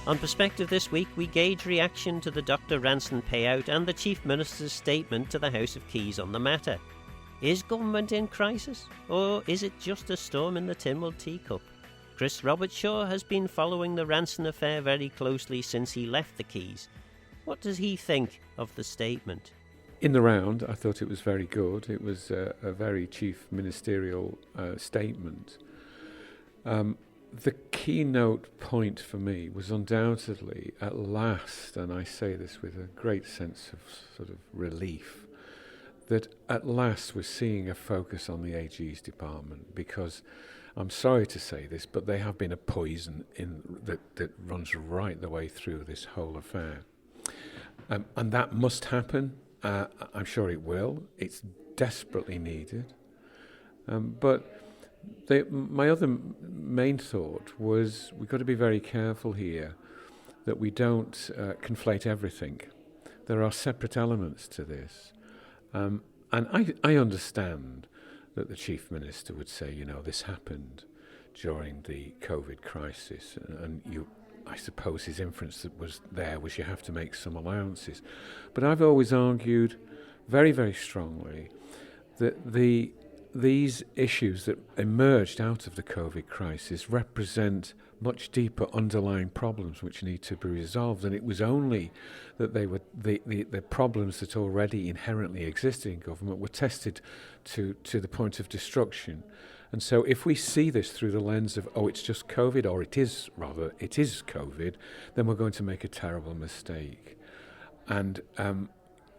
On Perspective this week, we gauge reaction to the Dr Ranson payout and the Chief Minister's statement to the House of Keys on the matter. Is government in crisis, or is it just a storm in the Tynwald teacup? Chris Robertshaw has been following the Ranson affair very closely since he left the Keys. What does he think of the statement? In the round, I thought it was very good. It was a very chief ministerial statement. The keynote point for me was undoubtedly, at last, and I say this with a great sense of sort of relief, that at last we're seeing a focus on the AG's department, because I'm sorry to say this, but they have been a poison that runs right the way through this whole affair. And that must happen. I'm sure it will. It's desperately needed. But my other main thought was we've got to be very careful here that we don't conflate everything. There are separate elements to this. And I understand that the Chief Minister would say, you know, this happened during the COVID crisis, and I suppose his inference that was you have to make some allowances. But I've always argued very, very strongly that these issues that emerged out of the COVID crisis represent much deeper underlying problems which need to be resolved, and it was only that they were the problems that already inherently existed in government were tested to the point of destruction. And so if we see this through the lens of, it's just COVID, or it is COVID, then we're going to make a terrible mistake. And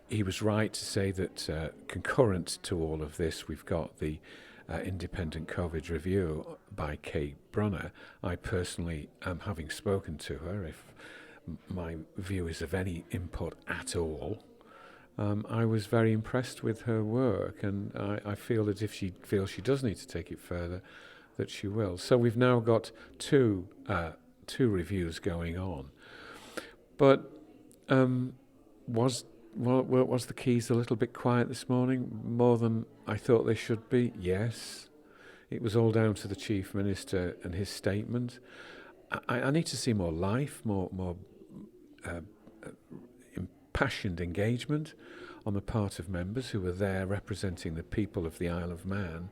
he was right to say that concurrent to all of this, we've got the independent COVID review by Kate Brunner. I personally am having spoken to her, if my view is of any input at all. I was very impressed with her work, and I feel that if she feels she does need to take it further, that she will. So we've now got two reviews going on. But was the Keys a little bit quiet this morning? More than I thought they should be? Yes. It was all down to the Chief Minister and his statement. I need to see more life, more impassioned engagement on the part of members who were there representing the people of the Isle of Man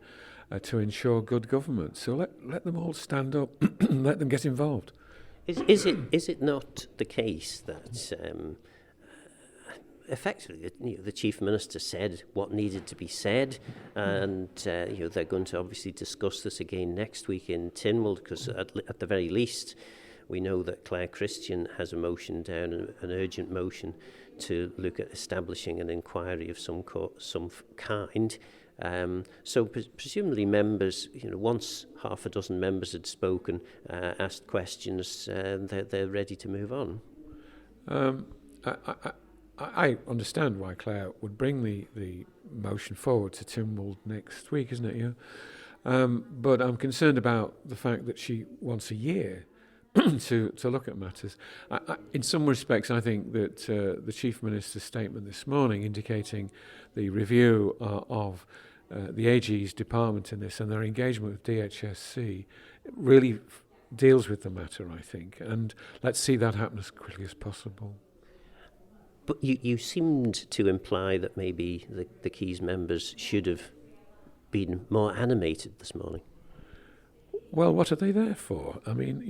to ensure good government. So let them all stand up, let them get involved. Is it not the case that effectively the Chief Minister said what needed to be said, and they're going to obviously discuss this again next week in Tynwald, because at the very least we know that Claire Christian has a motion down, an urgent motion to look at establishing an inquiry of some kind. So presumably members, once half a dozen members had spoken, asked questions, they're ready to move on. I understand why Claire would bring the motion forward to Tynwald next week, isn't it? Yeah. But I'm concerned about the fact that she wants a year to look at matters. In some respects, I think that the Chief Minister's statement this morning indicating the review of the AG's department in this and their engagement with DHSC really deals with the matter, I think. And let's see that happen as quickly as possible. But you seemed to imply that maybe the Keys members should have been more animated this morning. Well, what are they there for? I mean,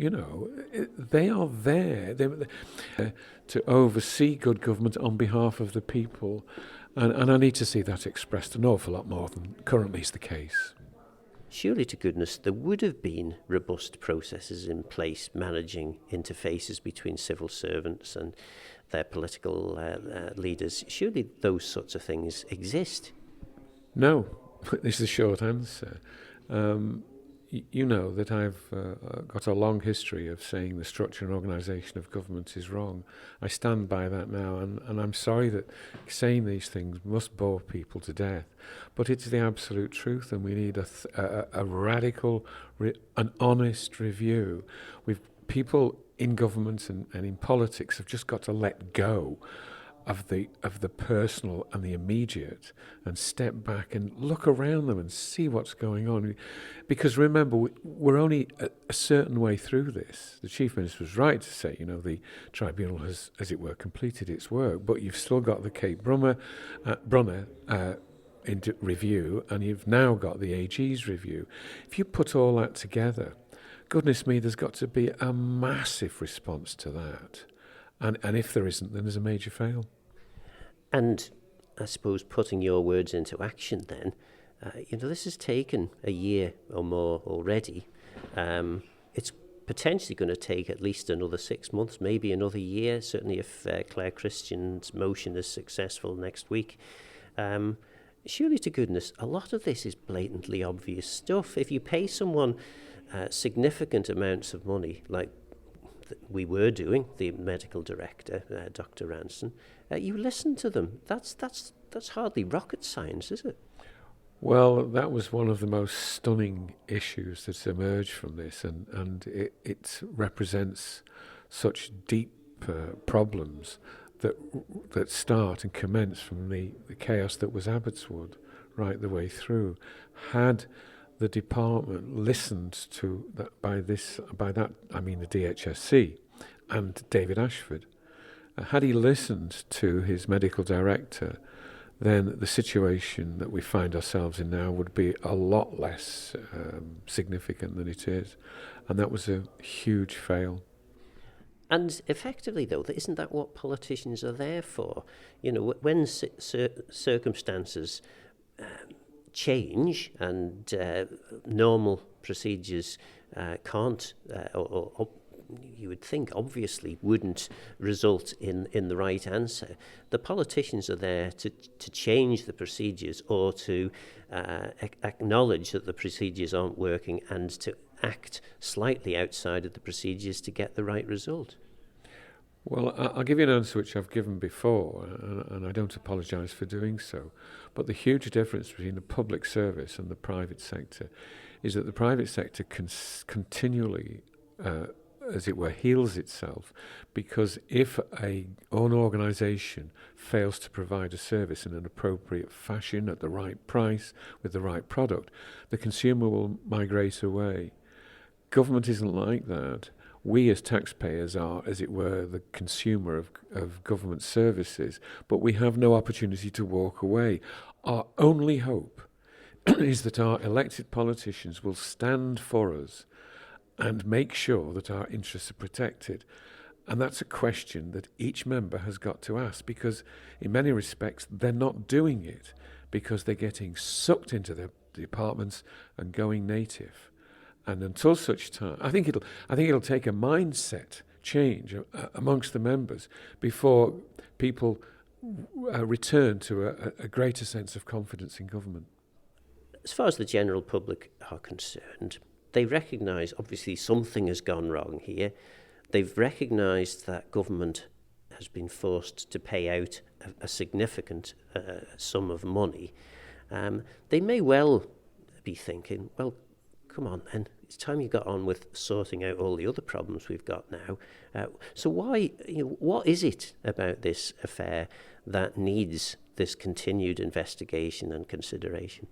they are there to oversee good government on behalf of the people. And I need to see that expressed an awful lot more than currently is the case. Surely to goodness there would have been robust processes in place managing interfaces between civil servants and their political leaders. Surely those sorts of things exist. No, is the short answer. You know that I've got a long history of saying the structure and organisation of government is wrong. I stand by that now, and I'm sorry that saying these things must bore people to death. But it's the absolute truth, and we need a radical, an honest review. People in government and in politics have just got to let go of the personal and the immediate, and step back and look around them and see what's going on. Because remember, we're only a certain way through this. The Chief Minister was right to say, the tribunal has, as it were, completed its work, but you've still got the Kate Brunner into review, and you've now got the AG's review. If you put all that together, goodness me, there's got to be a massive response to that. And if there isn't, then there's a major fail. And I suppose putting your words into action then, this has taken a year or more already. It's potentially going to take at least another 6 months, maybe another year, certainly if Claire Christian's motion is successful next week. Surely to goodness, a lot of this is blatantly obvious stuff. If you pay someone significant amounts of money, like we were doing, the medical director, Dr Ranson, you listen to them. That's hardly rocket science, is it? Well, that was one of the most stunning issues that's emerged from this, and it represents such deep problems that start and commence from the chaos that was Abbotswood right the way through. Had the department listened to that, by that I mean the DHSC and David Ashford, had he listened to his medical director, then the situation that we find ourselves in now would be a lot less significant than it is, and that was a huge fail. And effectively, though, isn't that what politicians are there for? When circumstances change and normal procedures can't, or you would think obviously wouldn't result in the right answer, the politicians are there to change the procedures or to acknowledge that the procedures aren't working and to act slightly outside of the procedures to get the right result. Well, I'll give you an answer which I've given before, and I don't apologise for doing so, but the huge difference between the public service and the private sector is that the private sector continually, as it were, heals itself, because if an organisation fails to provide a service in an appropriate fashion, at the right price, with the right product, the consumer will migrate away. Government isn't like that. We as taxpayers are, as it were, the consumer of government services, but we have no opportunity to walk away. Our only hope is that our elected politicians will stand for us and make sure that our interests are protected. And that's a question that each member has got to ask, because in many respects they're not doing it because they're getting sucked into the departments and going native. And until such time, I think it'll take a mindset change amongst the members before people return to a greater sense of confidence in government. As far as the general public are concerned, they recognise obviously something has gone wrong here. They've recognised that government has been forced to pay out a significant sum of money. They may well be thinking, well, come on then, it's time you got on with sorting out all the other problems we've got now. So why, what is it about this affair that needs this continued investigation and consideration?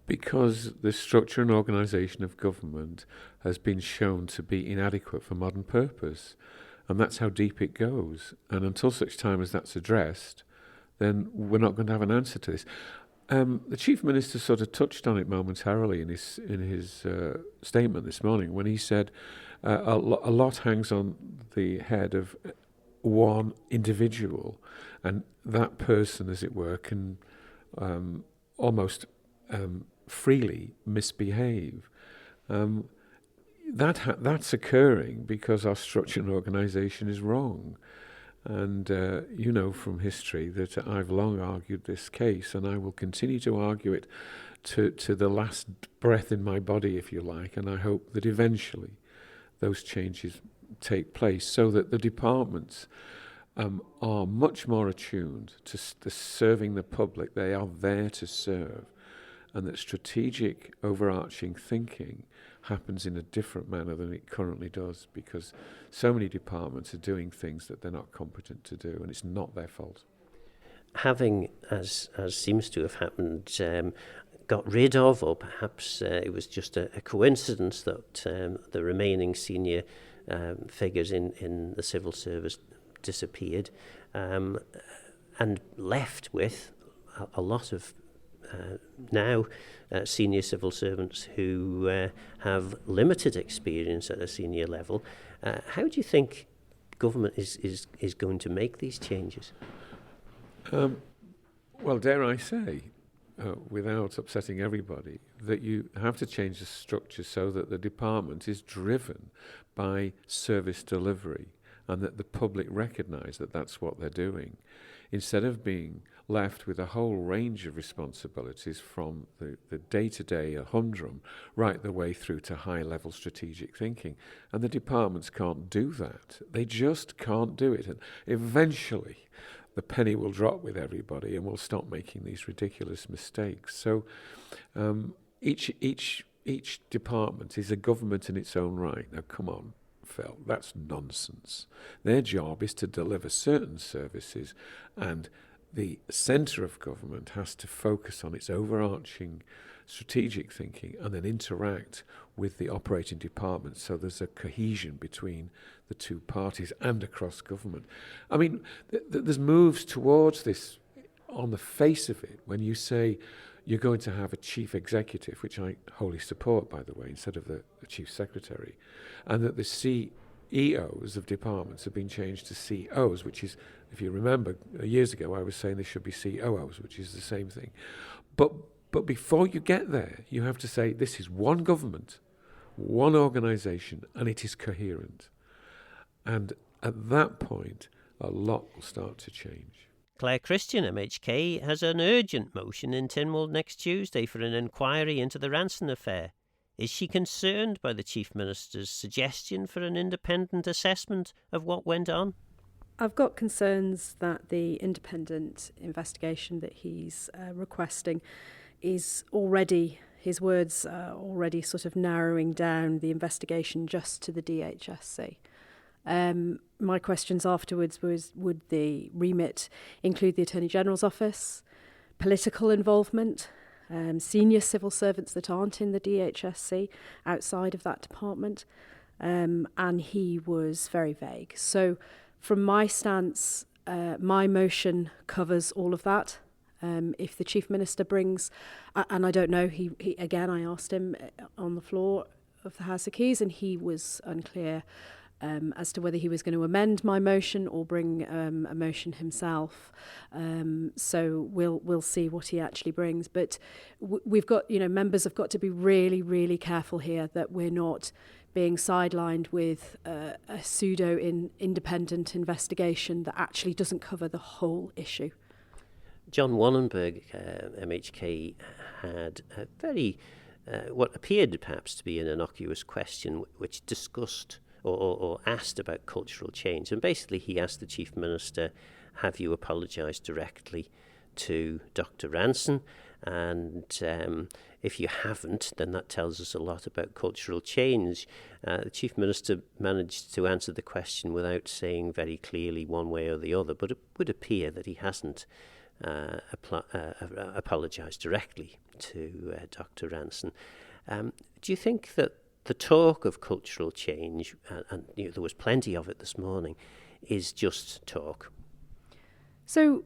Because the structure and organisation of government has been shown to be inadequate for modern purpose, and that's how deep it goes. And until such time as that's addressed, then we're not going to have an answer to this. The Chief Minister sort of touched on it momentarily in his statement this morning when he said a lot hangs on the head of one individual, and that person, as it were, can almost freely misbehave. That's occurring because our structure and organisation is wrong. And you know from history that I've long argued this case, and I will continue to argue it to the last breath in my body, if you like, and I hope that eventually those changes take place so that the departments are much more attuned to serving the public they are there to serve, and that strategic overarching thinking happens in a different manner than it currently does, because so many departments are doing things that they're not competent to do, and it's not their fault. having, as seems to have happened, got rid of, or perhaps it was just a coincidence that the remaining senior figures in the civil service disappeared, and left with a lot of now senior civil servants who have limited experience at a senior level. How do you think government is going to make these changes? Well, dare I say, without upsetting everybody, that you have to change the structure so that the department is driven by service delivery and that the public recognise that that's what they're doing, instead of being left with a whole range of responsibilities from the day-to-day humdrum right the way through to high-level strategic thinking. And the departments can't do that. They just can't do it. And eventually the penny will drop with everybody and we'll stop making these ridiculous mistakes. So each department is a government in its own right. Now, come on, Phil, that's nonsense. Their job is to deliver certain services, and the centre of government has to focus on its overarching strategic thinking and then interact with the operating departments so there's a cohesion between the two parties and across government. I mean, there's moves towards this on the face of it when you say you're going to have a chief executive, which I wholly support, by the way, instead of the chief secretary, and that the CEOs of departments have been changed to COs, which is, if you remember, years ago I was saying they should be COOs, which is the same thing. But before you get there, you have to say this is one government, one organisation, and it is coherent. And at that point, a lot will start to change. Claire Christian MHK has an urgent motion in Tynwald next Tuesday for an inquiry into the Ranson affair. Is she concerned by the Chief Minister's suggestion for an independent assessment of what went on? I've got concerns that the independent investigation that he's requesting is already, his words are already sort of narrowing down the investigation just to the DHSC. My questions afterwards was, would the remit include the Attorney General's office, political involvement, senior civil servants that aren't in the DHSC outside of that department? And he was very vague. So from my stance, my motion covers all of that. If the Chief Minister brings, and I don't know, he again, I asked him on the floor of the House of Keys and he was unclear as to whether he was going to amend my motion or bring a motion himself. So we'll see what he actually brings. But we've got, members have got to be really, really careful here that we're not being sidelined with a pseudo-independent investigation that actually doesn't cover the whole issue. John Wannenberg, MHK, had a very, what appeared perhaps to be an innocuous question which discussed or asked about cultural change. And basically he asked the Chief Minister, have you apologised directly to Dr Ranson? And if you haven't, then that tells us a lot about cultural change. The Chief Minister managed to answer the question without saying very clearly one way or the other, but it would appear that he hasn't apologised directly to Dr Ranson. Do you think that the talk of cultural change, and there was plenty of it this morning, is just talk? So,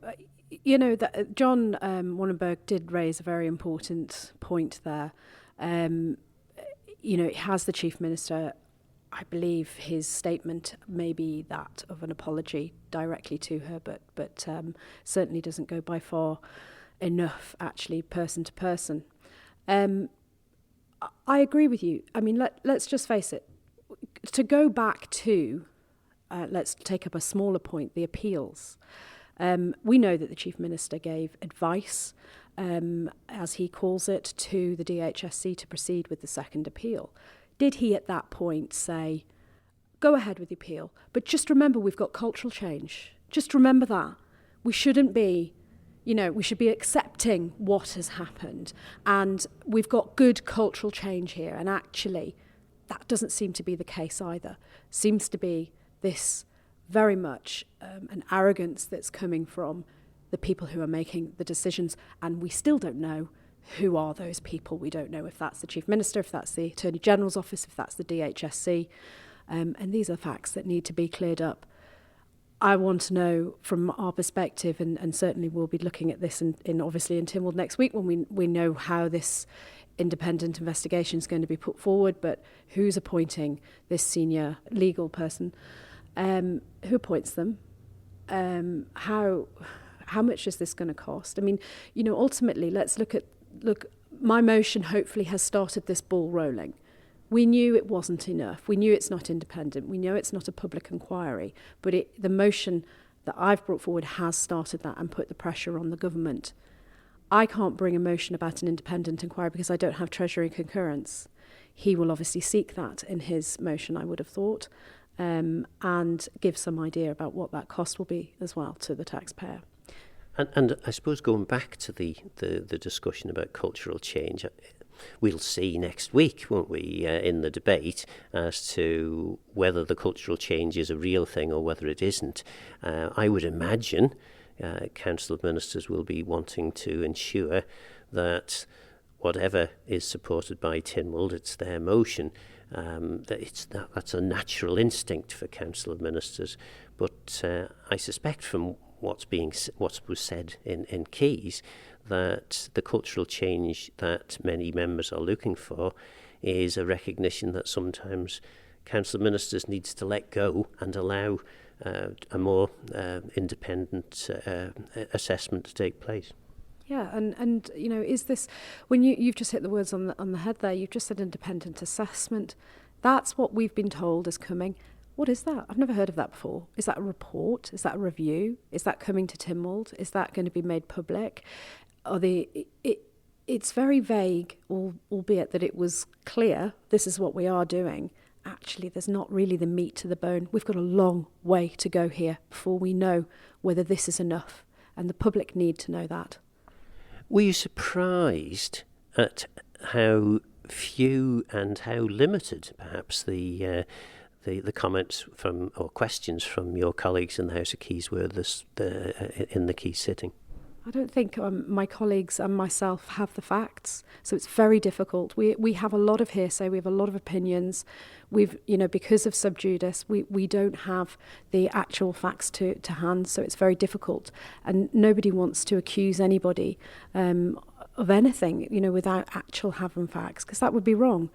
that John Wannenberg did raise a very important point there. It has the Chief Minister, I believe his statement may be that of an apology directly to her, but certainly doesn't go by far enough, actually, person to person. I agree with you. I mean, let's just face it. To go back to, let's take up a smaller point, the appeals. We know that the Chief Minister gave advice, as he calls it, to the DHSC to proceed with the second appeal. Did he at that point say, go ahead with the appeal, but just remember we've got cultural change. Just remember that. We shouldn't be, we should be accepting what has happened. And we've got good cultural change here. And actually, that doesn't seem to be the case either. Seems to be this very much an arrogance that's coming from the people who are making the decisions, and we still don't know who are those people. We don't know if that's the Chief Minister, if that's the Attorney General's office, if that's the DHSC, and these are facts that need to be cleared up. I want to know from our perspective, and certainly we'll be looking at this in obviously in Tynwald next week when we know how this independent investigation is going to be put forward, but who's appointing this senior legal person, who appoints them, how much is this going to cost? I mean, ultimately, look, my motion hopefully has started this ball rolling. We knew it wasn't enough. We knew it's not independent. We know it's not a public inquiry. But the motion that I've brought forward has started that and put the pressure on the government. I can't bring a motion about an independent inquiry because I don't have Treasury concurrence. He will obviously seek that in his motion, I would have thought, and give some idea about what that cost will be as well to the taxpayer. And I suppose going back to the discussion about cultural change, we'll see next week, won't we, in the debate as to whether the cultural change is a real thing or whether it isn't. I would imagine Council of Ministers will be wanting to ensure that whatever is supported by Tynwald, it's their motion, that's a natural instinct for Council of Ministers. But I suspect from what was said in Keys, that the cultural change that many members are looking for is a recognition that sometimes Council of Ministers needs to let go and allow a more independent assessment to take place. Yeah, and is this, when you've just hit the words on the head there, you've just said independent assessment. That's what we've been told is coming. What is that? I've never heard of that before. Is that a report? Is that a review? Is that coming to Tynwald? Is that going to be made public? It's very vague, albeit that it was clear, this is what we are doing. Actually, there's not really the meat to the bone. We've got a long way to go here before we know whether this is enough, and the public need to know that. Were you surprised at how few and how limited, perhaps, the comments from or questions from your colleagues in the House of Keys were in the Keys sitting? I don't think my colleagues and myself have the facts, so it's very difficult. We have a lot of hearsay, we have a lot of opinions. We've, because of sub judice, we don't have the actual facts to hand, so it's very difficult. And nobody wants to accuse anybody of anything, without actual having facts, because that would be wrong.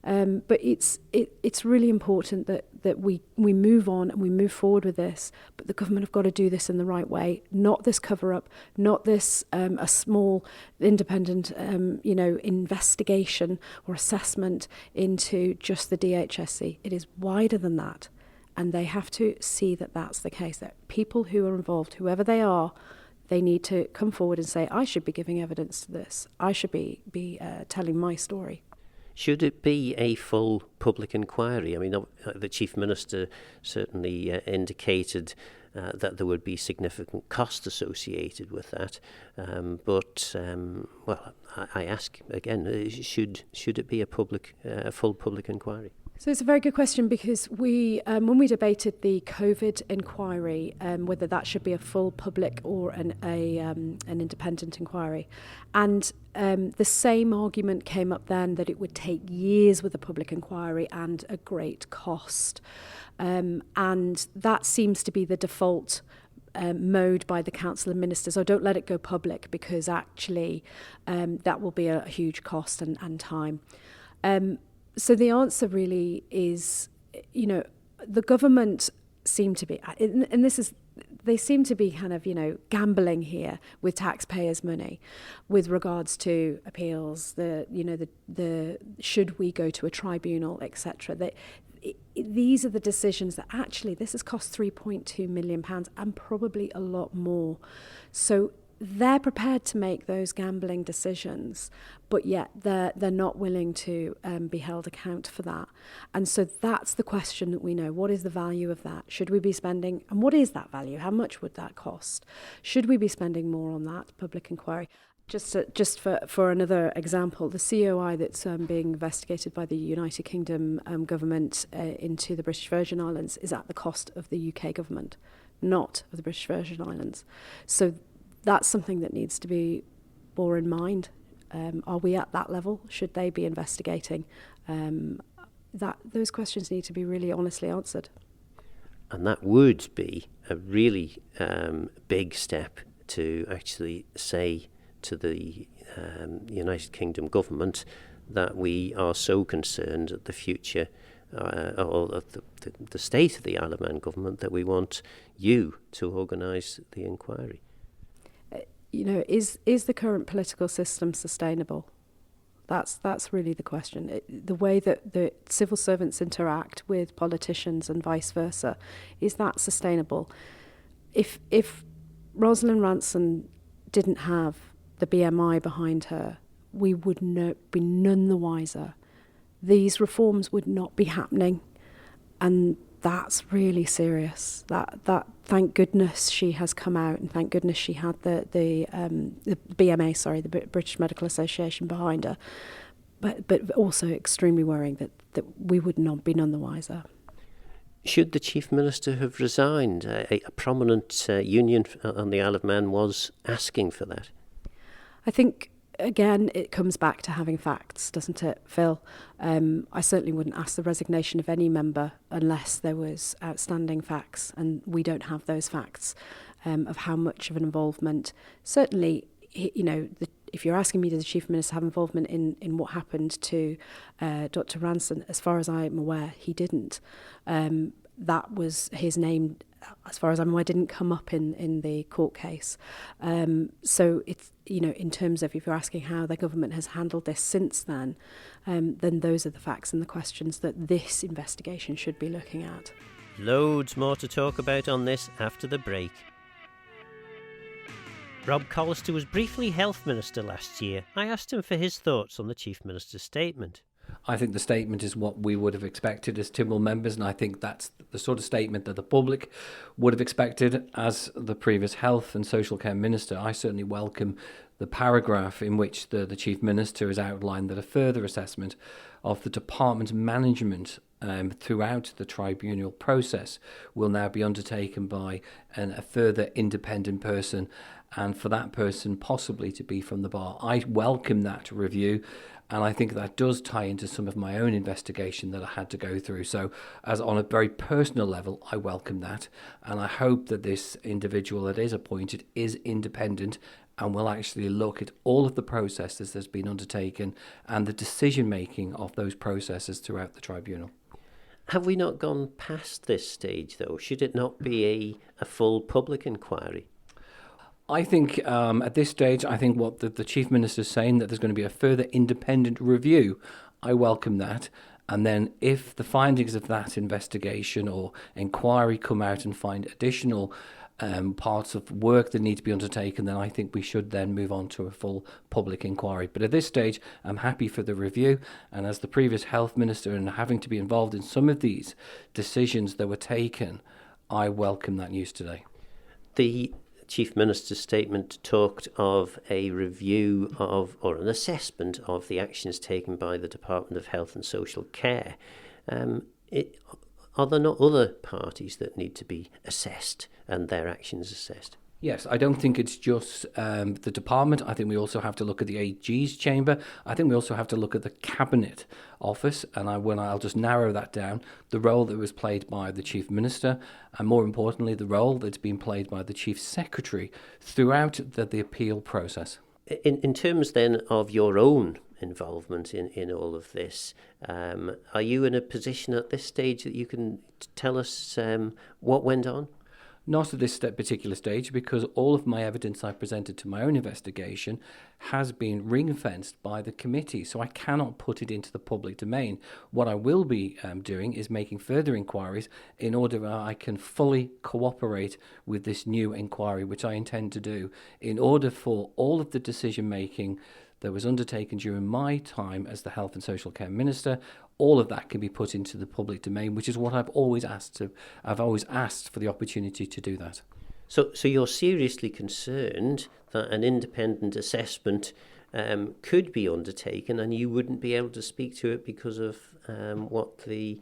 But it's really important that we move on and we move forward with this. But the government have got to do this in the right way, not this cover-up, not this a small independent investigation or assessment into just the DHSC. It is wider than that, and they have to see that that's the case. That people who are involved, whoever they are, they need to come forward and say, I should be giving evidence to this. I should be telling my story. Should it be a full public inquiry? I mean, the Chief Minister certainly indicated that there would be significant cost associated with that. I ask again, should it be a full public inquiry? So it's a very good question, because when we debated the COVID inquiry, whether that should be a full public or an independent inquiry, and the same argument came up then, that it would take years with a public inquiry and a great cost, and that seems to be the default mode by the Council of Ministers. Oh, don't let it go public, because actually that will be a huge cost and time. So the answer really is, the government seem to be, and they seem to be kind of, gambling here with taxpayers' money with regards to appeals, the should we go to a tribunal, etc. These are the decisions that actually, this has cost £3.2 million and probably a lot more. So they're prepared to make those gambling decisions, but yet they're not willing to be held account for that. And so that's the question that we know. What is the value of that? Should we be spending, and what is that value? How much would that cost? Should we be spending more on that public inquiry? Just for another example, the COI that's being investigated by the United Kingdom government into the British Virgin Islands is at the cost of the UK government, not of the British Virgin Islands. So that's something that needs to be bore in mind. Are we at that level? Should they be investigating? Those questions need to be really honestly answered. And that would be a really big step to actually say to the United Kingdom government that we are so concerned at the future or of the state of the Isle of Man government that we want you to organise the inquiry. Is the current political system sustainable? That's really the question. The way that the civil servants interact with politicians and vice versa, is that sustainable? If Rosalind Ranson didn't have the BMI behind her, we would be none the wiser. These reforms would not be happening, and that's really serious. That thank goodness she has come out, and thank goodness she had the BMA, the British Medical Association behind her. But also extremely worrying that we would not be none the wiser. Should the Chief Minister have resigned? A prominent union on the Isle of Man was asking for that. I think, again, it comes back to having facts, doesn't it, Phil? I certainly wouldn't ask the resignation of any member unless there was outstanding facts, and we don't have those facts of how much of an involvement. Certainly, if you're asking me, does the Chief Minister have involvement in what happened to Dr Ranson, as far as I'm aware, he didn't. That was his name, as far as I'm aware, didn't come up in the court case. So it's, in terms of if you're asking how the government has handled this since then those are the facts and the questions that this investigation should be looking at. Loads more to talk about on this after the break. Rob Collister was briefly Health Minister last year. I asked him for his thoughts on the Chief Minister's statement. I think the statement is what we would have expected as Tynwald members, and I think that's the sort of statement that the public would have expected. As the previous Health and Social Care Minister, I certainly welcome the paragraph in which the Chief Minister has outlined that a further assessment of the department's management throughout the tribunal process will now be undertaken by a further independent person, and for that person possibly to be from the bar. I welcome that review, and I think that does tie into some of my own investigation that I had to go through. So as on a very personal level, I welcome that, and I hope that this individual that is appointed is independent and will actually look at all of the processes that's been undertaken and the decision making of those processes throughout the tribunal. Have we not gone past this stage, though? Should it not be a full public inquiry? I think at this stage, I think what the Chief Minister is saying, that there's going to be a further independent review, I welcome that. And then if the findings of that investigation or inquiry come out and find additional parts of work that need to be undertaken, then I think we should then move on to a full public inquiry. But at this stage, I'm happy for the review. And as the previous Health Minister and having to be involved in some of these decisions that were taken, I welcome that news today. The Chief Minister's statement talked of a review of, or an assessment of, the actions taken by the Department of Health and Social Care. Are there not other parties that need to be assessed and their actions assessed? Yes, I don't think it's just the department. I think we also have to look at the AG's chamber. I think we also have to look at the Cabinet Office, and I'll just narrow that down, the role that was played by the Chief Minister, and more importantly, the role that's been played by the Chief Secretary throughout the appeal process. In terms then of your own involvement in all of this, are you in a position at this stage that you can tell us what went on? Not at this particular stage, because all of my evidence I presented to my own investigation has been ring-fenced by the committee, so I cannot put it into the public domain. What I will be doing is making further inquiries in order that I can fully cooperate with this new inquiry, which I intend to do, in order for all of the decision-making that was undertaken during my time as the Health and Social Care Minister, all of that can be put into the public domain, which is what I've always asked for the opportunity to do that. So you're seriously concerned that an independent assessment could be undertaken and you wouldn't be able to speak to it because of what the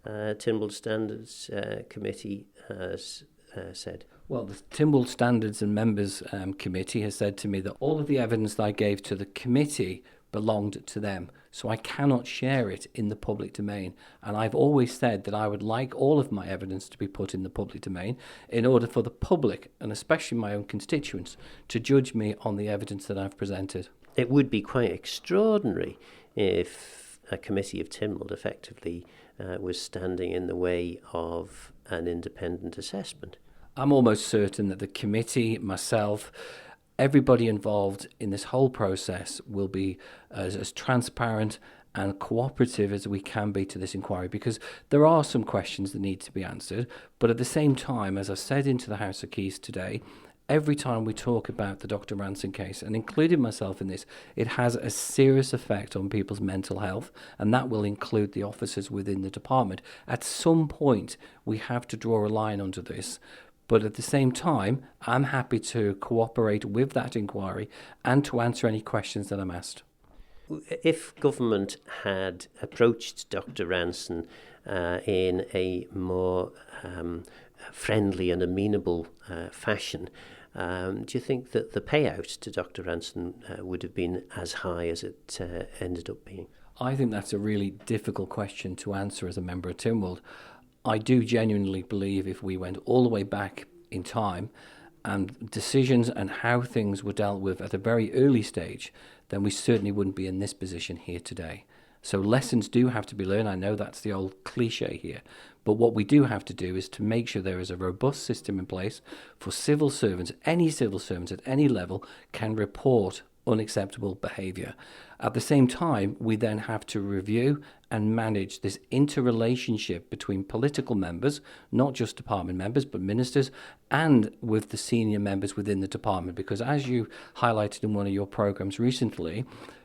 Tynwald Standards Committee has said? Well, the Tynwald Standards and Members Committee has said to me that all of the evidence that I gave to the committee belonged to them, so I cannot share it in the public domain. And I've always said that I would like all of my evidence to be put in the public domain in order for the public, and especially my own constituents, to judge me on the evidence that I've presented. It would be quite extraordinary if a committee of Tynwald effectively was standing in the way of an independent assessment. I'm almost certain that the committee, myself, everybody involved in this whole process will be as transparent and cooperative as we can be to this inquiry, because there are some questions that need to be answered. But at the same time, as I said into the House of Keys today, every time we talk about the Dr Ranson case, and including myself in this, it has a serious effect on people's mental health, and that will include the officers within the department. At some point, we have to draw a line under this. But at the same time, I'm happy to cooperate with that inquiry and to answer any questions that I'm asked. If government had approached Dr Ranson in a more friendly and amenable fashion, do you think that the payout to Dr Ranson would have been as high as it ended up being? I think that's a really difficult question to answer as a member of Tynwald. I do genuinely believe if we went all the way back in time and decisions and how things were dealt with at a very early stage, then we certainly wouldn't be in this position here today. So lessons do have to be learned. I know that's the old cliche here. But what we do have to do is to make sure there is a robust system in place for civil servants. Any civil servants at any level can report unacceptable behaviour. At the same time, we then have to review and manage this interrelationship between political members, not just department members, but ministers, and with the senior members within the department. Because as you highlighted in one of your programmes recently,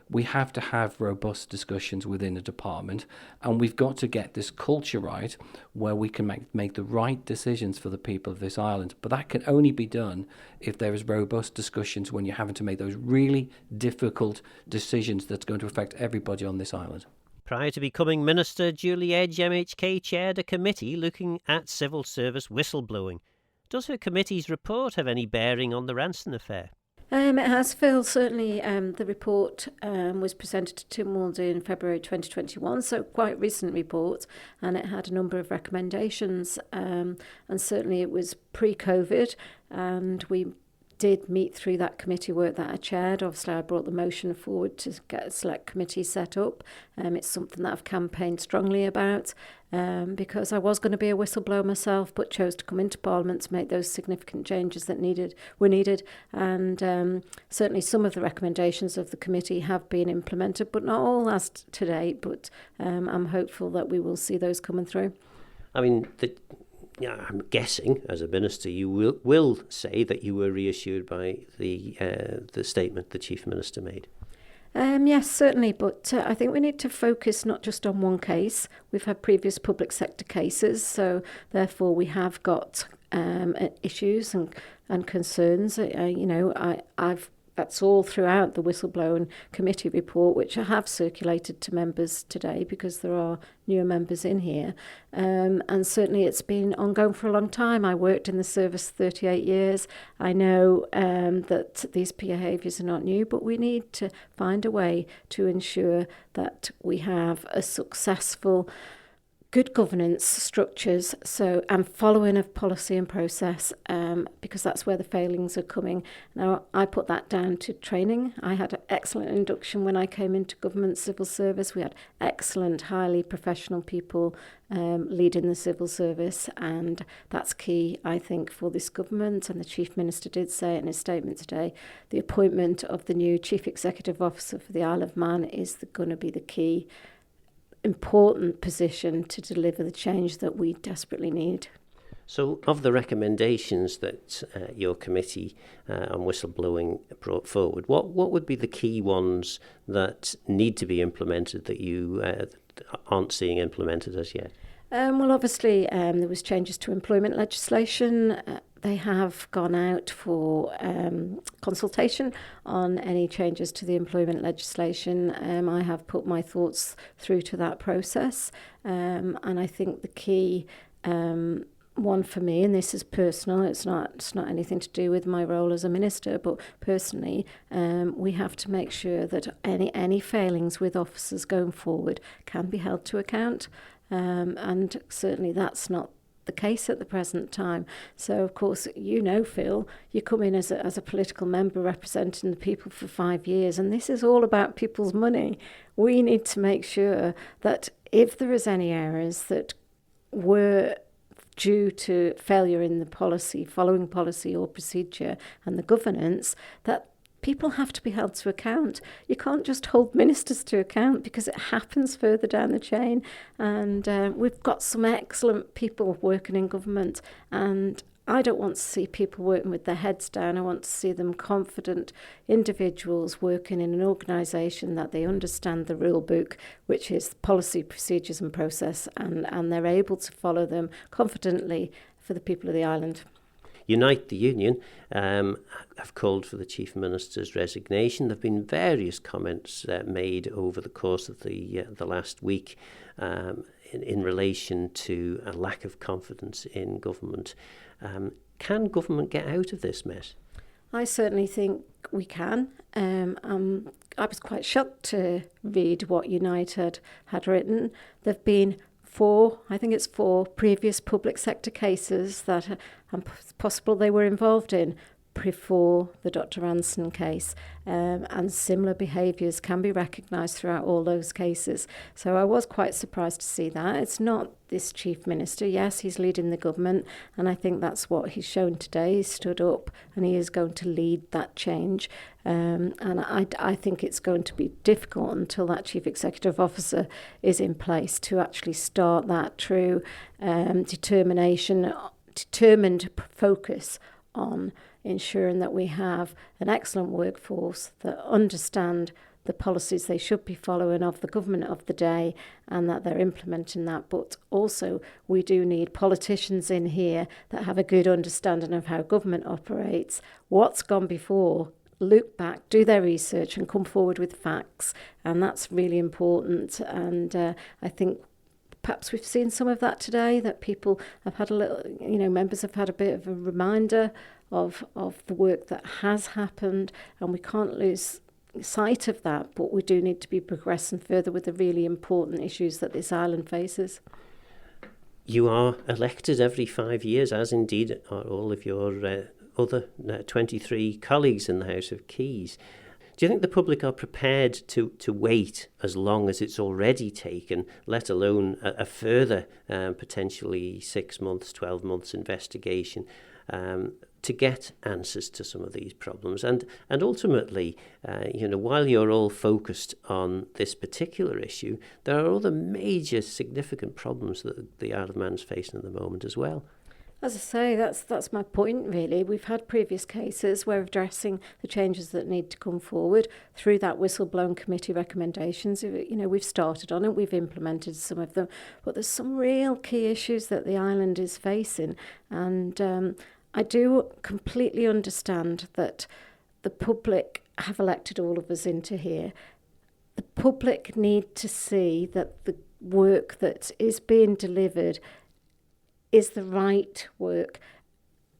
we have to have robust discussions within a department, and we've got to get this culture right where we can make the right decisions for the people of this island. But that can only be done if there is robust discussions when you're having to make those really difficult decisions that's going to affect everybody on this island. Prior to becoming Minister, Julie Edge MHK chaired a committee looking at civil service whistleblowing. Does her committee's report have any bearing on the Ranson affair? It has, Phil. Certainly the report was presented to Tynwald in February 2021, so quite recent report, and it had a number of recommendations, and certainly it was pre-COVID, and we did meet through that committee work that I chaired. Obviously, I brought the motion forward to get a select committee set up. It's something that I've campaigned strongly about because I was going to be a whistleblower myself, but chose to come into Parliament to make those significant changes that were needed. And certainly some of the recommendations of the committee have been implemented, but not all as to date. But I'm hopeful that we will see those coming through. I mean, I'm guessing, as a minister, you will say that you were reassured by the statement the Chief Minister made. Yes, certainly, but I think we need to focus not just on one case. We've had previous public sector cases, so therefore we have got issues and concerns. That's all throughout the Whistleblowing Committee report, which I have circulated to members today because there are newer members in here. And certainly it's been ongoing for a long time. I worked in the service 38 years. I know that these behaviours are not new, but we need to find a way to ensure that we have a successful good governance structures and following of policy and process because that's where the failings are coming. Now, I put that down to training. I had an excellent induction when I came into government civil service. We had excellent, highly professional people leading the civil service, and that's key, I think, for this government. And the Chief Minister did say it in his statement today, the appointment of the new Chief Executive Officer for the Isle of Man is going to be the key important position to deliver the change that we desperately need. So, of the recommendations that your committee on whistleblowing brought forward, what would be the key ones that need to be implemented that you aren't seeing implemented as yet? Well, obviously, there was changes to employment legislation. They have gone out for consultation on any changes to the employment legislation. I have put my thoughts through to that process. And I think the key one for me, and this is personal. It's not anything to do with my role as a minister, but personally, we have to make sure that any failings with officers going forward can be held to account, and certainly that's not the case at the present time. So, of course, Phil, you come in as a political member representing the people for 5 years, and this is all about people's money. We need to make sure that if there is any errors that were due to failure in the policy, following policy or procedure and the governance, that people have to be held to account. You can't just hold ministers to account because it happens further down the chain. And we've got some excellent people working in government, and I don't want to see people working with their heads down. I want to see them confident individuals working in an organisation that they understand the rule book, which is policy, procedures and process, and they're able to follow them confidently for the people of the island. Unite the Union have called for the Chief Minister's resignation. There have been various comments made over the course of the last week in relation to a lack of confidence in government. Can government get out of this mess? I certainly think we can. I was quite shocked to read what United had written. There have been four previous public sector cases that it's possible they were involved in before the Dr Ranson case, and similar behaviours can be recognised throughout all those cases. So I was quite surprised to see that. It's not this Chief Minister. Yes, he's leading the government, and I think that's what he's shown today. He stood up and he is going to lead that change. And I think it's going to be difficult until that Chief Executive Officer is in place to actually start that true determined focus on ensuring that we have an excellent workforce that understand the policies they should be following of the government of the day, and that they're implementing that. But also we do need politicians in here that have a good understanding of how government operates, what's gone before, look back, do their research and come forward with facts. And that's really important. And I think perhaps we've seen some of that today, that people have had a little, members have had a bit of a reminder of the work that has happened, and we can't lose sight of that, but we do need to be progressing further with the really important issues that this island faces. You are elected every 5 years, as indeed are all of your other 23 colleagues in the House of Keys. Do you think the public are prepared to wait as long as it's already taken, let alone a further potentially 6 months, 12 months investigation, to get answers to some of these problems? And ultimately, while you're all focused on this particular issue, there are other major significant problems that the Isle of Man's facing at the moment as well. As I say, that's my point, really. We've had previous cases where addressing the changes that need to come forward through that whistleblowing committee recommendations. We've started on it, we've implemented some of them, but there's some real key issues that the island is facing. And I do completely understand that the public have elected all of us into here. The public need to see that the work that is being delivered is the right work.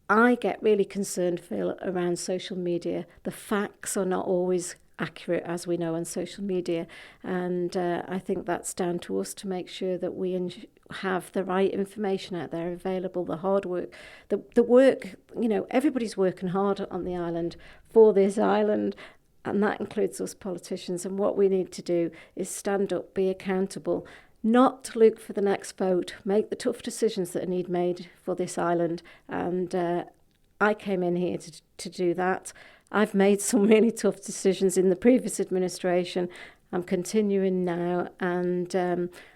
I get really concerned, Phil, around social media. The facts are not always accurate, as we know, on social media, and I think that's down to us to make sure that we have the right information out there available, the hard work, the work, everybody's working hard on the island for this island, and that includes us politicians. And what we need to do is stand up, be accountable, not to look for the next vote, make the tough decisions that need made for this island. And I came in here to do that. I've made some really tough decisions in the previous administration. I'm continuing now, and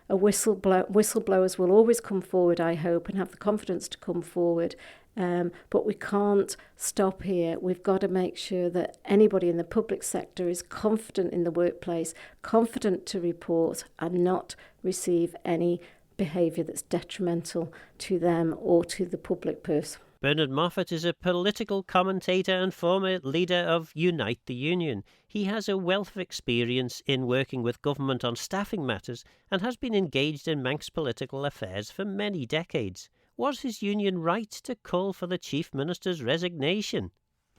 whistleblowers will always come forward, I hope, and have the confidence to come forward. But we can't stop here. We've got to make sure that anybody in the public sector is confident in the workplace, confident to report and not receive any behaviour that's detrimental to them or to the public purse. Bernard Moffat is a political commentator and former leader of Unite the Union. He has a wealth of experience in working with government on staffing matters and has been engaged in Manx political affairs for many decades. Was his union right to call for the Chief Minister's resignation?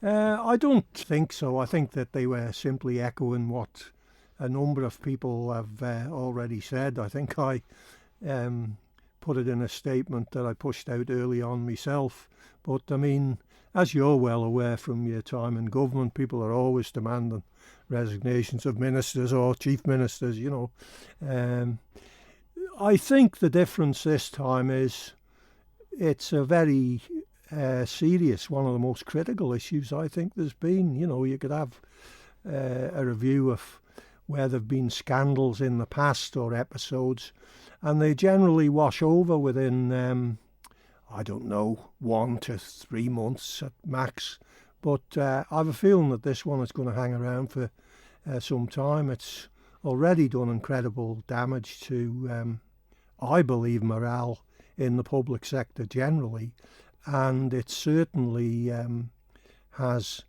I don't think so. I think that they were simply echoing what a number of people have already said. I think I put it in a statement that I pushed out early on myself. But, I mean, as you're well aware from your time in government, people are always demanding resignations of ministers or chief ministers, you know. I think the difference this time is it's a very serious, one of the most critical issues I think there's been. You know, you could have a review of where there have been scandals in the past or episodes, and they generally wash over within, I don't know, 1 to 3 months at max. But I have a feeling that this one is going to hang around for some time. It's already done incredible damage to, I believe, morale in the public sector generally, and it certainly has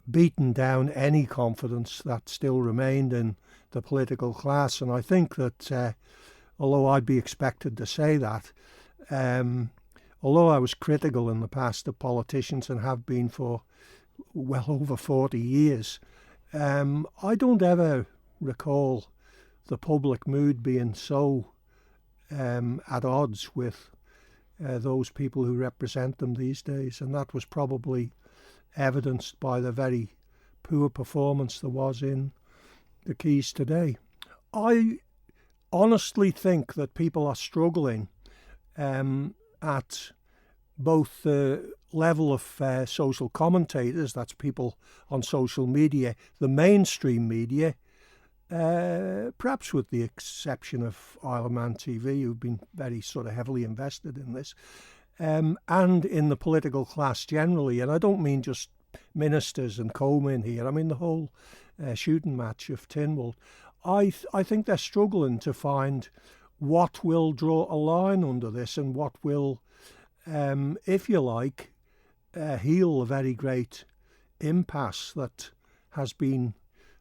beaten down any confidence that still remained in the political class. And I think that, although I'd be expected to say that, although I was critical in the past of politicians and have been for well over 40 years, I don't ever recall the public mood being so at odds with those people who represent them these days. And that was probably evidenced by the very poor performance there was in the Keys today. I honestly think that people are struggling at both the level of social commentators, that's people on social media, the mainstream media, perhaps with the exception of Isle of Man TV, who've been very sort of heavily invested in this, and in the political class generally. And I don't mean just ministers and Coleman here. I mean the whole shooting match of Tynwald. I think they're struggling to find what will draw a line under this and what will, if you like, heal a very great impasse that has been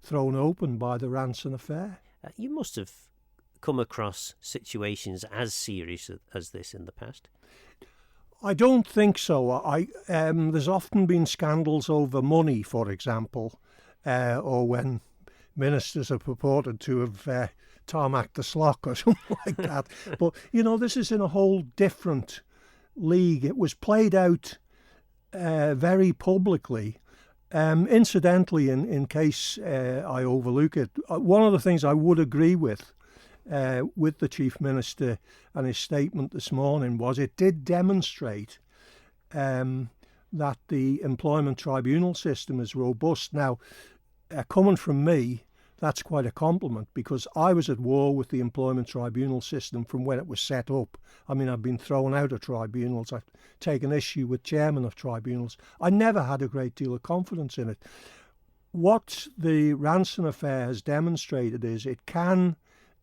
thrown open by the Ranson affair. You must have come across situations as serious as this in the past. I don't think so. There's often been scandals over money, for example, or when ministers are purported to have tarmacked the Slough or something like that. But, you know, this is in a whole different league. It was played out very publicly. Incidentally, in case I overlook it, one of the things I would agree with the Chief Minister and his statement this morning was it did demonstrate that the employment tribunal system is robust. Now, coming from me, that's quite a compliment, because I was at war with the employment tribunal system from when it was set up. I mean, I've been thrown out of tribunals. I've taken issue with chairmen of tribunals. I never had a great deal of confidence in it. What the Ranson affair has demonstrated is it can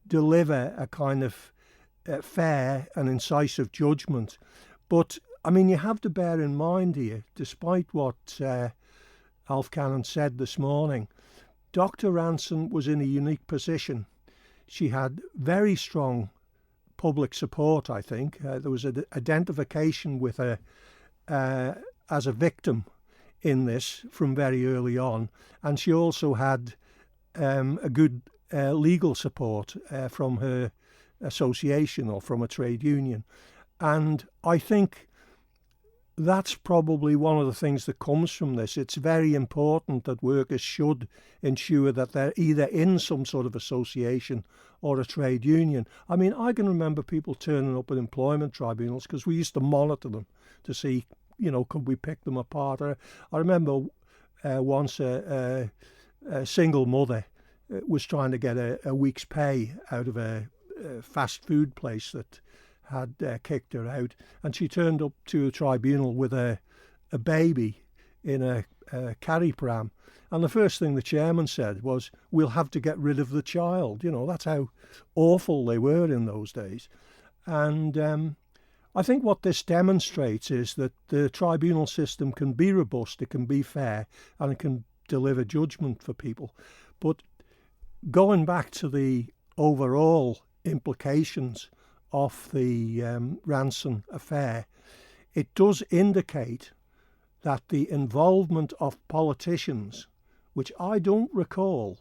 deliver a kind of fair and incisive judgment. But, I mean, you have to bear in mind here, despite what Alf Cannon said this morning, Dr Ranson was in a unique position. She had very strong public support, I think. There was an identification with her as a victim in this from very early on. And she also had a good legal support from her association or from a trade union. And I think that's probably one of the things that comes from this. It's very important that workers should ensure that they're either in some sort of association or a trade union. I mean, I can remember people turning up at employment tribunals because we used to monitor them to see, you know, could we pick them apart. I remember once a single mother was trying to get a week's pay out of a fast food place that had kicked her out, and she turned up to a tribunal with a baby in a carry pram, and the first thing the chairman said was, we'll have to get rid of the child. You know, that's how awful they were in those days. And I think what this demonstrates is that the tribunal system can be robust, it can be fair, and it can deliver judgment for people. But going back to the overall implications of the Ranson affair, it does indicate that the involvement of politicians, which I don't recall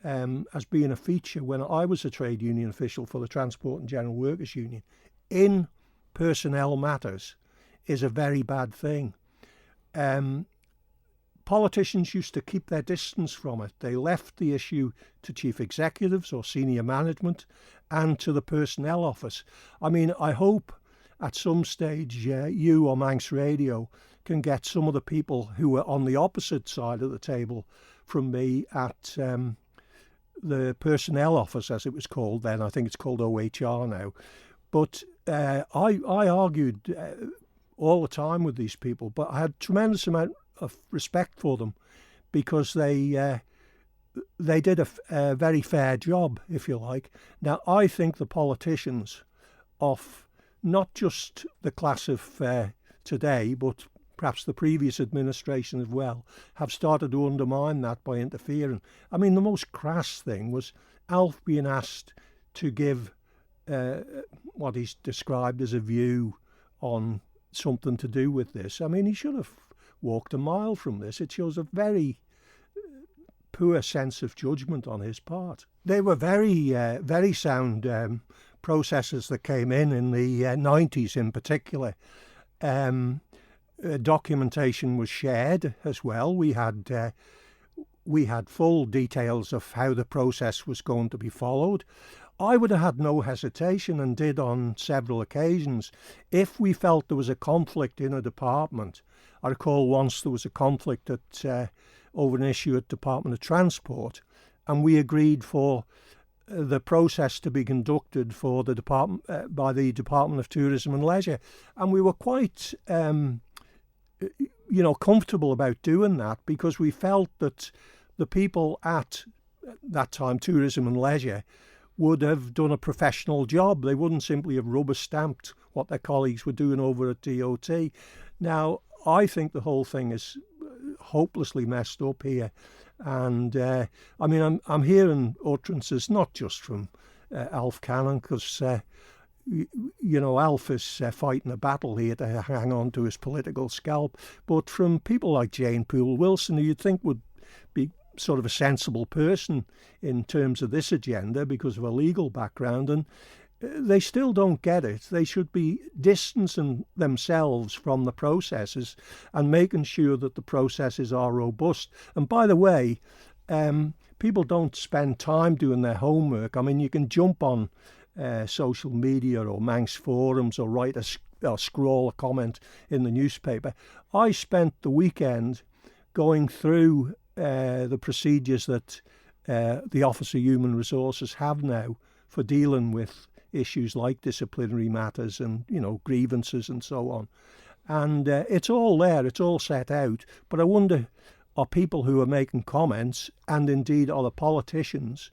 as being a feature when I was a trade union official for the Transport and General Workers Union, in personnel matters, is a very bad thing. Politicians used to keep their distance from it. They left the issue to chief executives or senior management and to the personnel office. I mean, I hope at some stage you or Manx Radio can get some of the people who were on the opposite side of the table from me at the personnel office, as it was called then. I think it's called OHR now. But I argued all the time with these people, but I had a tremendous amount of respect for them because they did a very fair job, if you like. Now, I think the politicians of not just the class of today, but perhaps the previous administration as well, have started to undermine that by interfering. I mean, the most crass thing was Alf being asked to give what he's described as a view on something to do with this. I mean, he should have walked a mile from this. It shows a very poor sense of judgment on his part. They were very sound processes that came in the 90s in particular. Documentation was shared as well. We had full details of how the process was going to be followed. I would have had no hesitation, and did on several occasions, if we felt there was a conflict in a department. I recall once there was a conflict over an issue at Department of Transport, and we agreed for the process to be conducted for the department by the Department of Tourism and Leisure, and we were quite comfortable about doing that because we felt that the people at that time, Tourism and Leisure, would have done a professional job. They wouldn't simply have rubber stamped what their colleagues were doing over at DOT. Now, I think the whole thing is hopelessly messed up here. And I mean, I'm hearing utterances not just from Alf Cannon, because Alf is fighting a battle here to hang on to his political scalp, but from people like Jane Poole Wilson, who you'd think would be sort of a sensible person in terms of this agenda because of a legal background, and they still don't get it. They should be distancing themselves from the processes and making sure that the processes are robust. And by the way, people don't spend time doing their homework. I mean, you can jump on social media or Manx forums or write or scroll a comment in the newspaper. I spent the weekend going through the procedures that the Office of Human Resources have now for dealing with issues like disciplinary matters and, grievances and so on. And it's all there, it's all set out. But I wonder, are people who are making comments, and indeed are the politicians,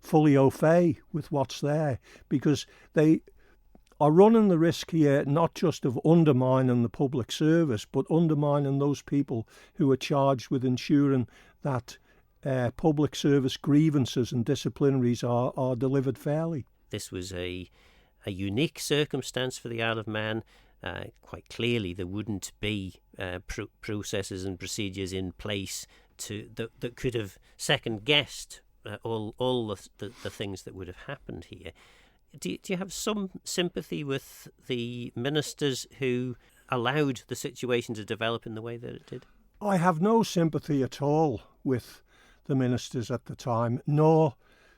fully au fait with what's there? Because they are running the risk here not just of undermining the public service, but undermining those people who are charged with ensuring that public service grievances and disciplinaries are delivered fairly. This was a unique circumstance for the Isle of Man. Quite clearly, there wouldn't be processes and procedures in place that could have second-guessed all the things that would have happened here. Do you have some sympathy with the ministers who allowed the situation to develop in the way that it did? I have no sympathy at all with the ministers at the time, nor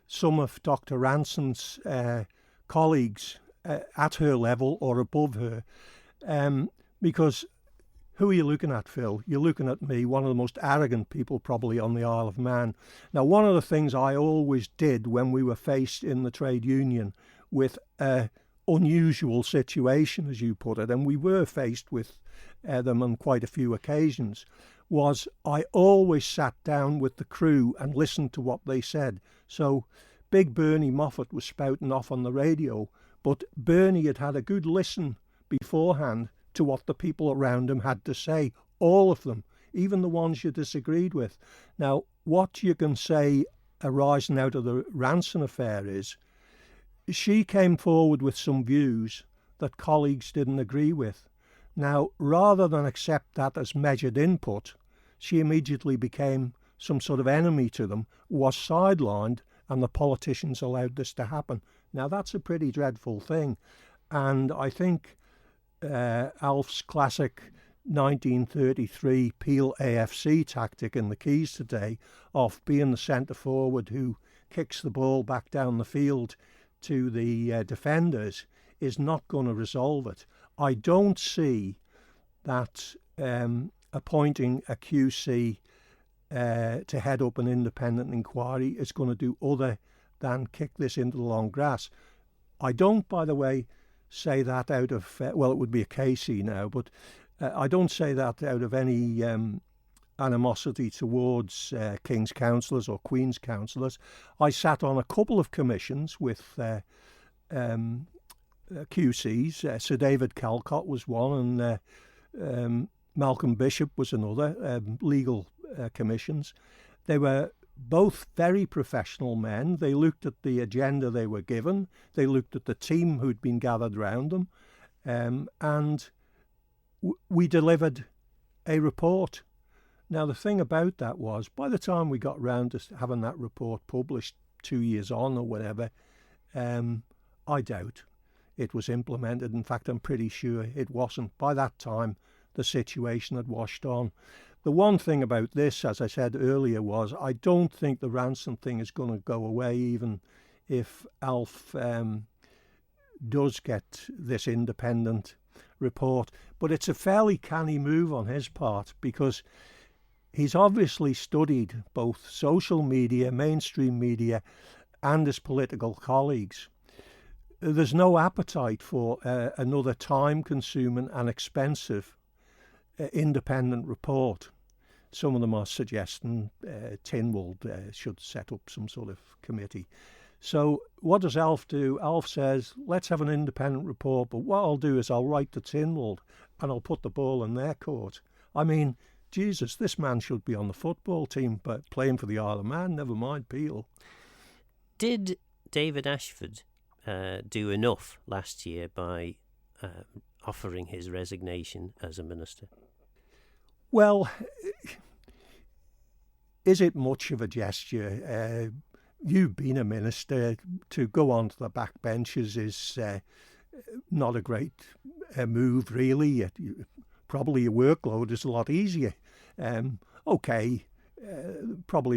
some of Dr Ranson's colleagues at her level or above her, because who are you looking at, Phil? You're looking at me, one of the most arrogant people probably on the Isle of Man. Now, one of the things I always did when we were faced in the trade union with an unusual situation, as you put it, and we were faced with them on quite a few occasions, was I always sat down with the crew and listened to what they said. So Big Bernie Moffat was spouting off on the radio, but Bernie had had a good listen beforehand to what the people around him had to say, all of them, even the ones you disagreed with. Now, what you can say arising out of the Ranson affair is she came forward with some views that colleagues didn't agree with. Now, rather than accept that as measured input, she immediately became some sort of enemy to them, was sidelined, and the politicians allowed this to happen. Now, that's a pretty dreadful thing. And I think Alf's classic 1933 Peel AFC tactic in the Keys today of being the centre forward who kicks the ball back down the field to the defenders is not going to resolve it. I don't see that appointing a QC to head up an independent inquiry is going to do other than kick this into the long grass. I don't, by the way, say that out of, well, it would be a KC now, but I don't say that out of any animosity towards King's councillors or Queen's councillors. I sat on a couple of commissions with QCs. Sir David Calcott was one, and Malcolm Bishop was another, legal commissions. They were both very professional men. They looked at the agenda they were given. They looked at the team who'd been gathered round them. And we delivered a report. Now, the thing about that was, by the time we got round to having that report published 2 years on or whatever, I doubt it was implemented. In fact, I'm pretty sure it wasn't. By that time, the situation had washed on. The one thing about this, as I said earlier, was I don't think the Ranson thing is going to go away, even if Alf does get this independent report. But it's a fairly canny move on his part, because he's obviously studied both social media, mainstream media, and his political colleagues. There's no appetite for another time-consuming and expensive independent report. Some of them are suggesting Tynwald should set up some sort of committee. So what does Alf do? Alf says, let's have an independent report, but what I'll do is I'll write to Tynwald and I'll put the ball in their court. I mean, Jesus, this man should be on the football team, but playing for the Isle of Man, never mind Peel. Did David Ashford do enough last year by offering his resignation as a minister? Well, is it much of a gesture? You've been a minister. To go onto the back benches is not a great move, really. Probably your workload is a lot easier. Probably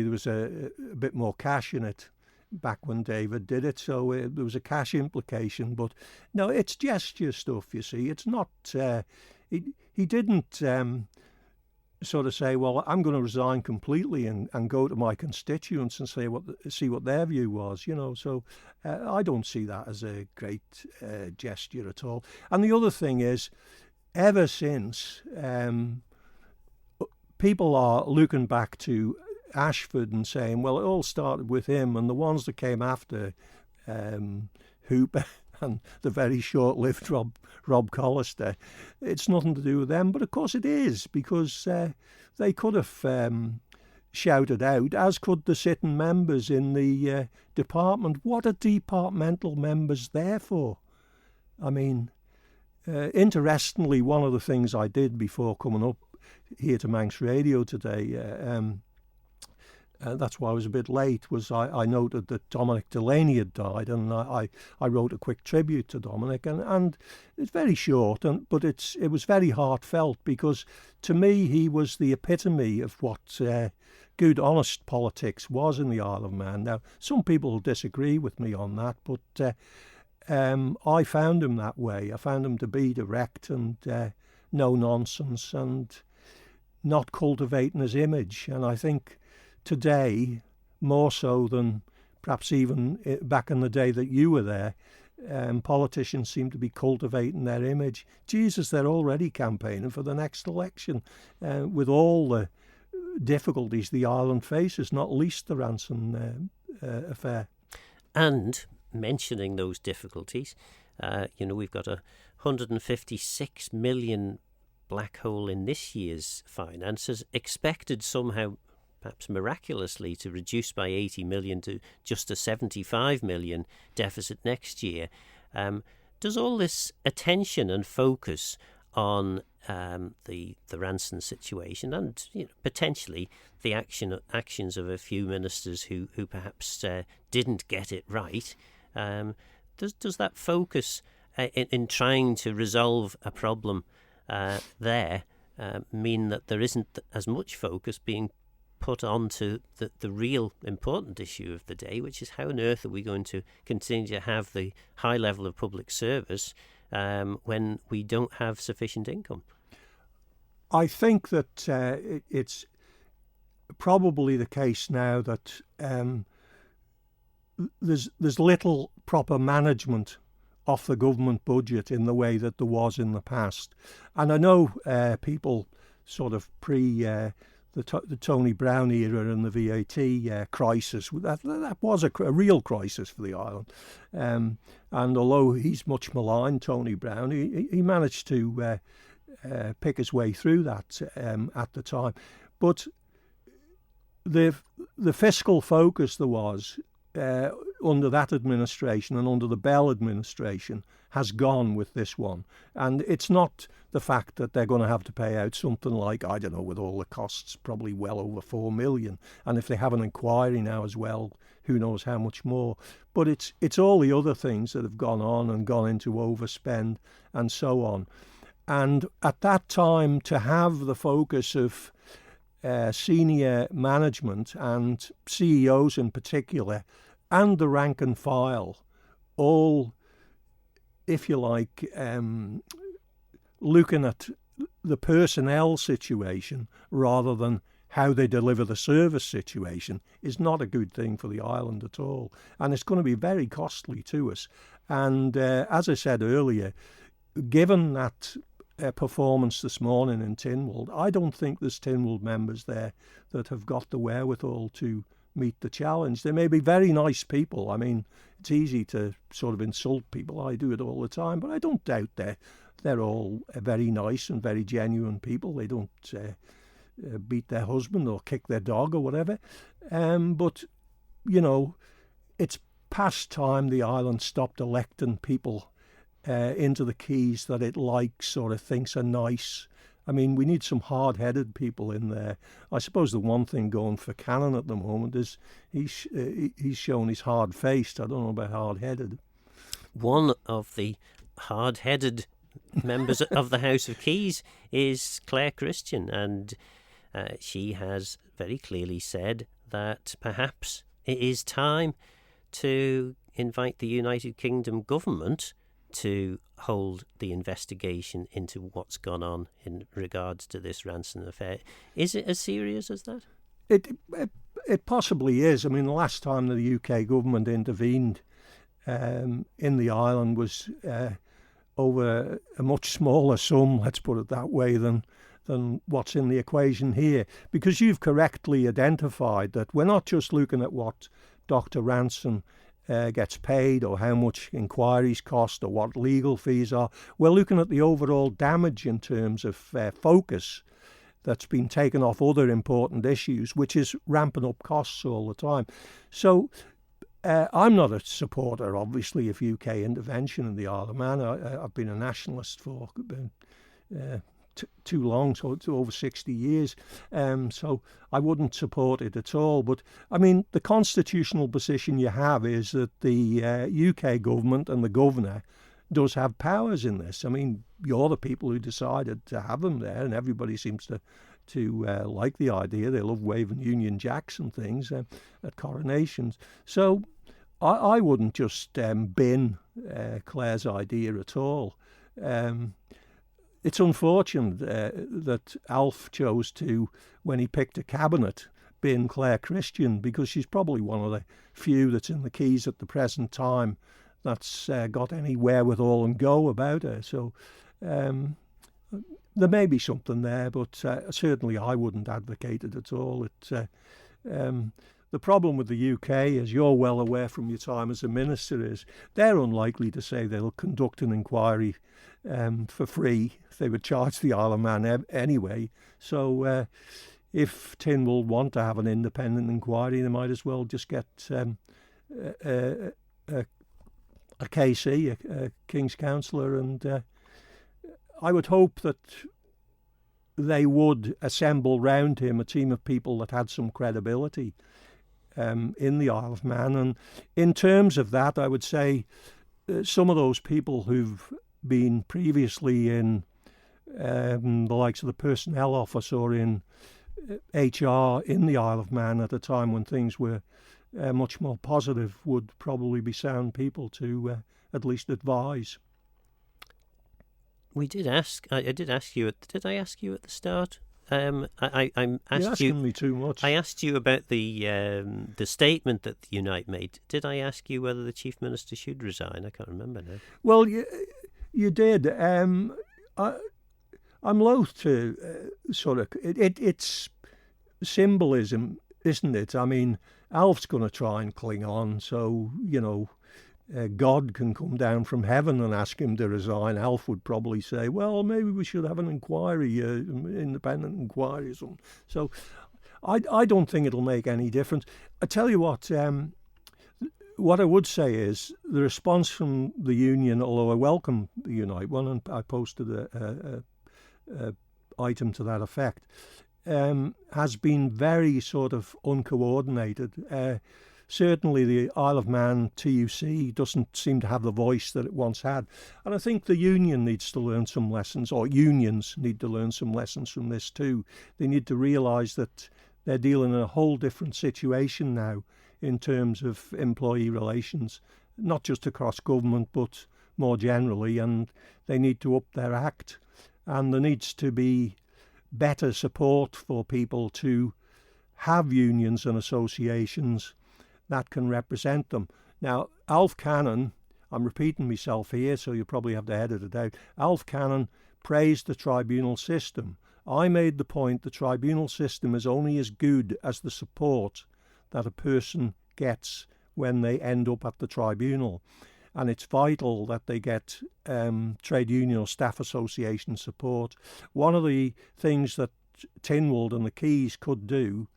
there was a bit more cash in it back when David did it, so there was a cash implication. But no, it's gesture stuff, you see. It's not... he didn't... sort of say, well, I'm going to resign completely and go to my constituents and see what their view was, you know. So I don't see that as a great gesture at all. And the other thing is, ever since, people are looking back to Ashford and saying, well, it all started with him, and the ones that came after Hooper and the very short-lived Rob Collister, it's nothing to do with them. But of course it is, because they could have shouted out, as could the sitting members in the department. What are departmental members there for? I mean, interestingly, one of the things I did before coming up here to Manx Radio today, that's why I was a bit late, was I noted that Dominic Delaney had died, and I wrote a quick tribute to Dominic, and it's very short, but it was very heartfelt, because to me he was the epitome of what good, honest politics was in the Isle of Man. Now, some people disagree with me on that, but I found him that way. I found him to be direct and no nonsense and not cultivating his image, and I think today, more so than perhaps even back in the day that you were there, politicians seem to be cultivating their image. Jesus, they're already campaigning for the next election with all the difficulties the island faces, not least the Ranson affair. And mentioning those difficulties, we've got a 156 million black hole in this year's finances, expected somehow perhaps miraculously, to reduce by 80 million to just a 75 million deficit next year. Does all this attention and focus on the Ranson situation and potentially the actions of a few ministers who perhaps didn't get it right, does that focus in trying to resolve a problem there mean that there isn't as much focus being put onto the real important issue of the day, which is how on earth are we going to continue to have the high level of public service when we don't have sufficient income? I think that it's probably the case now that there's little proper management of the government budget in the way that there was in the past. And I know people sort of the Tony Brown era and the VAT crisis, that was a real crisis for the island. And although he's much maligned, Tony Brown, he managed to pick his way through that at the time. But the fiscal focus there was under that administration and under the Bell administration has gone with this one. And it's not the fact that they're going to have to pay out something like, I don't know, with all the costs, probably well over 4 million. And if they have an inquiry now as well, who knows how much more. But it's all the other things that have gone on and gone into overspend and so on. And at that time, to have the focus of senior management and CEOs in particular, and the rank and file, all, if you like, looking at the personnel situation rather than how they deliver the service situation, is not a good thing for the island at all. And it's going to be very costly to us. And as I said earlier, given that performance this morning in Tynwald, I don't think there's Tynwald members there that have got the wherewithal to meet the challenge. They may be very nice people. I mean, it's easy to sort of insult people. I do it all the time, but I don't doubt they're all very nice and very genuine people. They don't beat their husband or kick their dog or whatever. But, it's past time the island stopped electing people into the keys that it likes or it thinks are nice. I mean, we need some hard-headed people in there. I suppose the one thing going for Cannon at the moment is he's shown he's hard-faced. I don't know about hard-headed. One of the hard-headed members of the House of Keys is Claire Christian, and she has very clearly said that perhaps it is time to invite the United Kingdom government to hold the investigation into what's gone on in regards to this Ranson affair. Is it as serious as that? It possibly is. I mean, the last time the UK government intervened in the island was over a much smaller sum, let's put it that way, than what's in the equation here. Because you've correctly identified that we're not just looking at what Dr Ranson gets paid or how much inquiries cost or what legal fees are. We're looking at the overall damage in terms of focus that's been taken off other important issues, which is ramping up costs all the time. So I'm not a supporter, obviously, of UK intervention in the Isle of Man. I've been a nationalist for too long, so it's over 60 years. So I wouldn't support it at all. But, I mean, the constitutional position you have is that the UK government and the governor does have powers in this. I mean, you're the people who decided to have them there, and everybody seems to like the idea. They love waving Union Jacks and things at coronations. So I wouldn't just bin Claire's idea at all. It's unfortunate that Alf chose to, when he picked a cabinet, bin Claire Christian, because she's probably one of the few that's in the keys at the present time that's got any wherewithal and go about her. So there may be something there, but certainly I wouldn't advocate it at all. The problem with the UK, as you're well aware from your time as a minister, is they're unlikely to say they'll conduct an inquiry for free if they would charge the Isle of Man anyway. So, if Tynwald want to have an independent inquiry, they might as well just get a KC, a King's Counsellor, and I would hope that they would assemble round him a team of people that had some credibility in the Isle of Man. And in terms of that, I would say some of those people who've been previously in the likes of the Personnel Office or in HR in the Isle of Man at a time when things were much more positive would probably be sound people to at least advise. We did ask. I did ask you. Did I ask you at the start? I asked You're asking me too much. I asked you about the statement that the Unite made. Did I ask you whether the Chief Minister should resign? I can't remember now. Well, you did. I'm loath to sort of. It's symbolism, isn't it? I mean, Alf's going to try and cling on, so God can come down from heaven and ask him to resign. Alf would probably say, well, maybe we should have an inquiry, independent inquiry or something. So I don't think it'll make any difference. I tell you what I would say is the response from the union, although I welcome the Unite one, and I posted a item to that effect, has been very sort of uncoordinated. Certainly the Isle of Man TUC doesn't seem to have the voice that it once had. And I think the union needs to learn some lessons, or unions need to learn some lessons from this too. They need to realise that they're dealing in a whole different situation now in terms of employee relations, not just across government but more generally, and they need to up their act. And there needs to be better support for people to have unions and associations that can represent them. Now, Alf Cannon, I'm repeating myself here, so you probably have to edit it out. Alf Cannon praised the tribunal system. I made the point the tribunal system is only as good as the support that a person gets when they end up at the tribunal. And it's vital that they get trade union or staff association support. One of the things that Tynwald and the Keys could do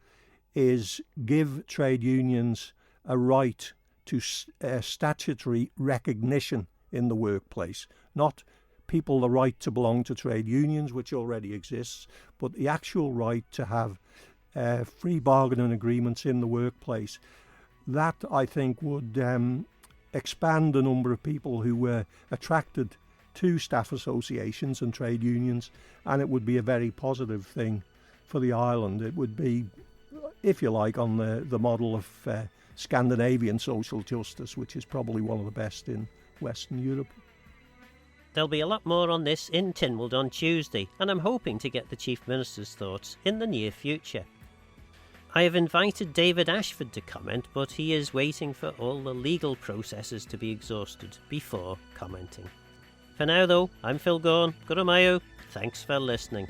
is give trade unions a right to statutory recognition in the workplace, not people the right to belong to trade unions, which already exists, but the actual right to have free bargaining agreements in the workplace. That, I think, would expand the number of people who were attracted to staff associations and trade unions, and it would be a very positive thing for the island. It would be, if you like, on the model of Scandinavian social justice, which is probably one of the best in Western Europe. There'll be a lot more on this in Tynwald on Tuesday, and I'm hoping to get the Chief Minister's thoughts in the near future. I have invited David Ashford to comment, but he is waiting for all the legal processes to be exhausted before commenting. For now though, I'm Phil Gorn, Guramayo, thanks for listening.